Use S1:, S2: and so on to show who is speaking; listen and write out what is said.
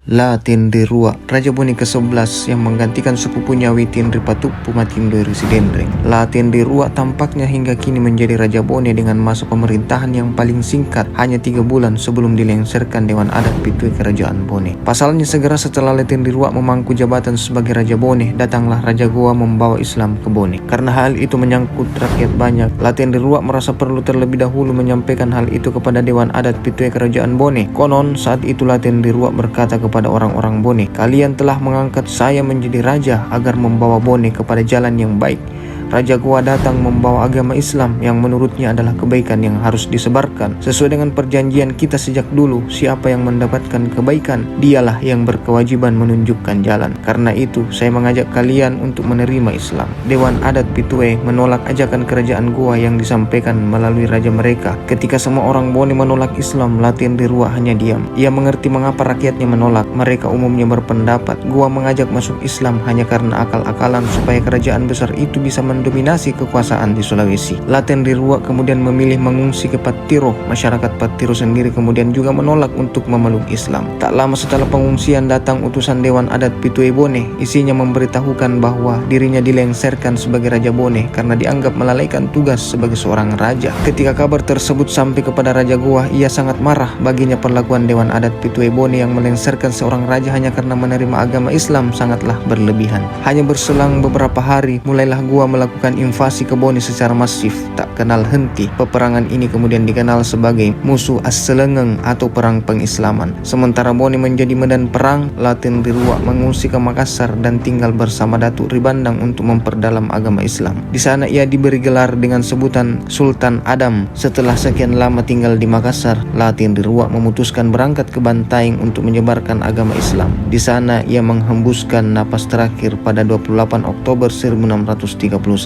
S1: La Tendirua, Raja Bone ke-11 yang menggantikan sepupunya Witin Ripatupu Matindo Residendre. La Tendirua tampaknya hingga kini menjadi Raja Bone dengan masa pemerintahan yang paling singkat, hanya 3 bulan sebelum dilengserkan Dewan Adat Pitue Kerajaan Bone. Pasalnya segera setelah La Tendirua memangku jabatan sebagai Raja Bone, datanglah Raja Goa membawa Islam ke Bone. Karena hal itu menyangkut rakyat banyak, La Tendirua merasa perlu terlebih dahulu menyampaikan hal itu kepada Dewan Adat Pitue Kerajaan Bone. Konon saat itu La Tendirua berkata kepada orang-orang Bone, "Kalian telah mengangkat saya menjadi raja agar membawa Bone kepada jalan yang baik. Raja Goa datang membawa agama Islam yang menurutnya adalah kebaikan yang harus disebarkan. Sesuai dengan perjanjian kita sejak dulu, siapa yang mendapatkan kebaikan, dialah yang berkewajiban menunjukkan jalan. Karena itu, saya mengajak kalian untuk menerima Islam." Dewan Adat Pitue menolak ajakan kerajaan Goa yang disampaikan melalui raja mereka. Ketika semua orang Bone menolak Islam, La Tendirua hanya diam. Ia mengerti mengapa rakyatnya menolak. Mereka umumnya berpendapat Goa mengajak masuk Islam hanya karena akal-akalan supaya kerajaan besar itu bisa mendominasi kekuasaan di Sulawesi. La Tendirua kemudian memilih mengungsi ke Patiro. Masyarakat Patiro sendiri kemudian juga menolak untuk memeluk Islam. Tak lama setelah pengungsian datang utusan Dewan Adat Pitue Bone. Isinya memberitahukan bahwa dirinya dilengserkan sebagai Raja Bone karena dianggap melalaikan tugas sebagai seorang raja. Ketika kabar tersebut sampai kepada Raja Goa, ia sangat marah. Baginya perlakuan Dewan Adat Pitue Bone yang melengserkan seorang raja hanya karena menerima agama Islam sangatlah berlebihan. Hanya berselang beberapa hari, mulailah Goa melakukan invasi ke Bone secara masif, tak kenal henti. Peperangan ini kemudian dikenal sebagai Musuh As-Selengeng atau Perang Pengislaman. Sementara Bone menjadi medan perang, La Tendirua mengungsi ke Makassar dan tinggal bersama Datuk Ribandang untuk memperdalam agama Islam. Di sana ia diberi gelar dengan sebutan Sultan Adam. Setelah sekian lama tinggal di Makassar, La Tendirua memutuskan berangkat ke Bantaeng untuk menyebarkan agama Islam. Di sana ia menghembuskan napas terakhir pada 28 Oktober 1631.